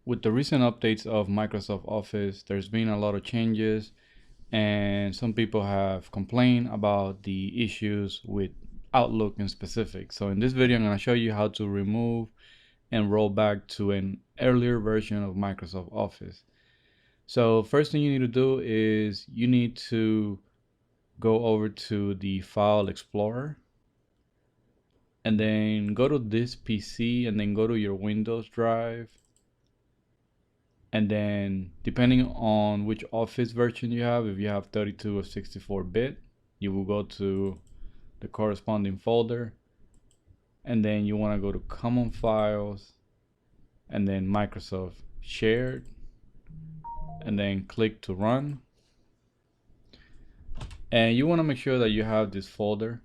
With the recent updates of Microsoft Office, there's been a lot of changes, and some people have complained about the issues with Outlook in specific. So in this video, I'm going to show you how to remove and roll back to an earlier version of Microsoft Office. So first thing you need to do is you need to go over to the File Explorer and then go to this PC and then go to your Windows drive. And then depending on which Office version you have, if you have 32 or 64-bit, you will go to the corresponding folder. And then you want to go to Common Files and then Microsoft Shared. And then click to run. And you want to make sure that you have this folder.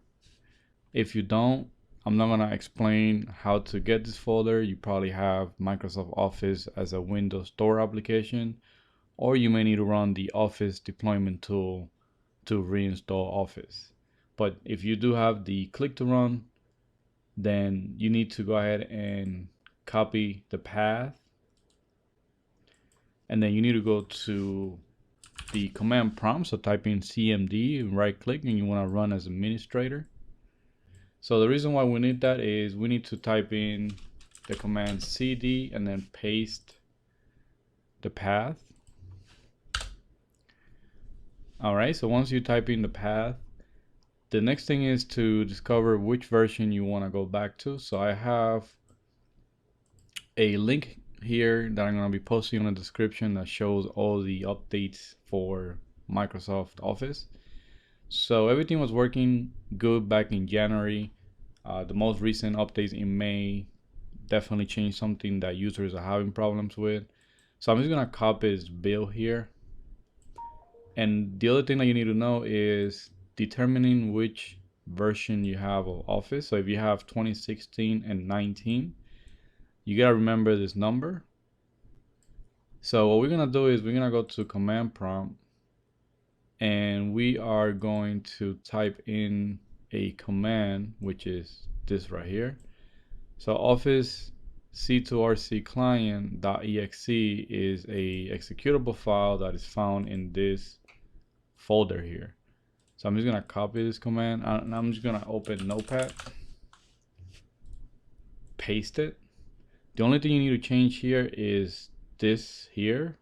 If you don't, I'm not going to explain how to get this folder. You probably have Microsoft Office as a Windows Store application, or you may need to run the Office deployment tool to reinstall Office. But if you do have the click to run, then you need to go ahead and copy the path. And then you need to go to the command prompt. So type in CMD and right click, and you want to run as administrator. So the reason why we need that is we need to type in the command CD and then paste the path. All right, so once you type in the path, the next thing is to discover which version you want to go back to. So I have a link here that I'm going to be posting in the description that shows all the updates for Microsoft Office. So everything was working good back in January. The most recent updates in May definitely changed something that users are having problems with. So I'm just going to copy this build here. And the other thing that you need to know is determining which version you have of Office. So if you have 2016 and 19, you got to remember this number. So what we're going to do is we're going to go to command prompt and we are going to type in a command, which is this right here. So Office C2RC client.exe is a executable file that is found in this folder here. So I'm just going to copy this command and I'm just going to open Notepad, paste it. The only thing you need to change here is this here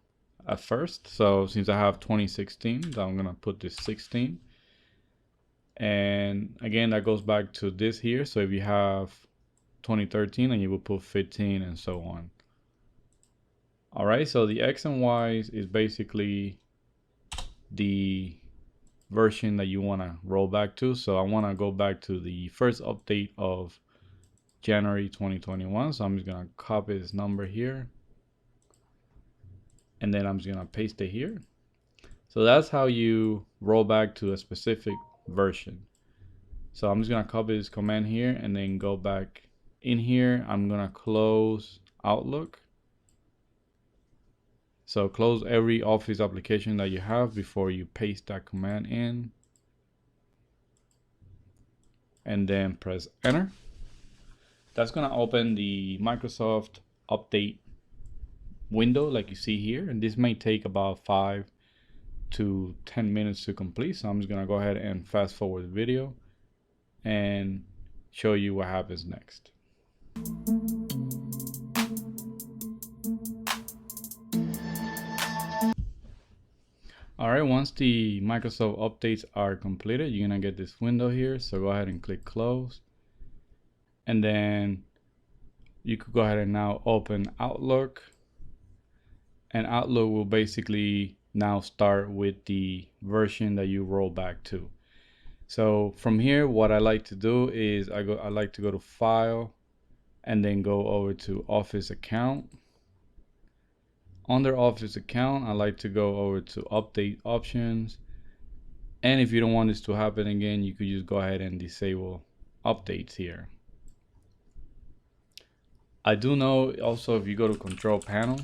at first. So since I have 2016, so I'm going to put this 16. And again, that goes back to this here. So if you have 2013, and you will put 15 and so on. All right, so the X and Y's is basically the version that you want to roll back to. So I want to go back to the first update of January 2021. So I'm just going to copy this number here. And then I'm just going to paste it here. So that's how you roll back to a specific version. So I'm just going to copy this command here and then go back in here. I'm going to close Outlook. So close every Office application that you have before you paste that command in. And then press enter. That's going to open the Microsoft update window like you see here. And this may take about 5 to 10 minutes to complete. So I'm just going to go ahead and fast forward the video and show you what happens next. All right, once the Microsoft updates are completed, you're gonna get this window here. So go ahead and click close. And then you could go ahead and now open Outlook. And Outlook will basically now start with the version that you roll back to. So from here, what I like to do is I like to go to File and then go over to Office Account. Under Office Account, I like to go over to Update Options. And if you don't want this to happen again, you could just go ahead and disable updates here. I do know also if you go to Control Panel,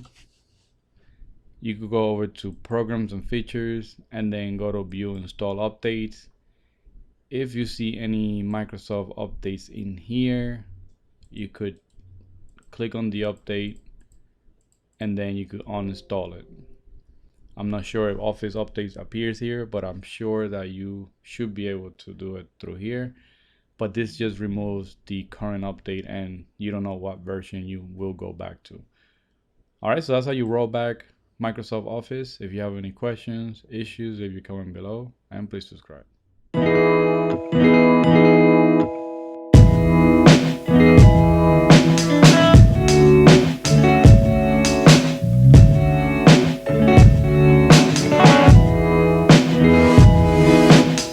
you could go over to Programs and Features and then go to View Install Updates. If you see any Microsoft updates in here, you could click on the update and then you could uninstall it. I'm not sure if Office Updates appears here, but I'm sure that you should be able to do it through here. But this just removes the current update and you don't know what version you will go back to. All right, so that's how you roll back Microsoft Office. If you have any questions, issues, if you comment below, and please subscribe.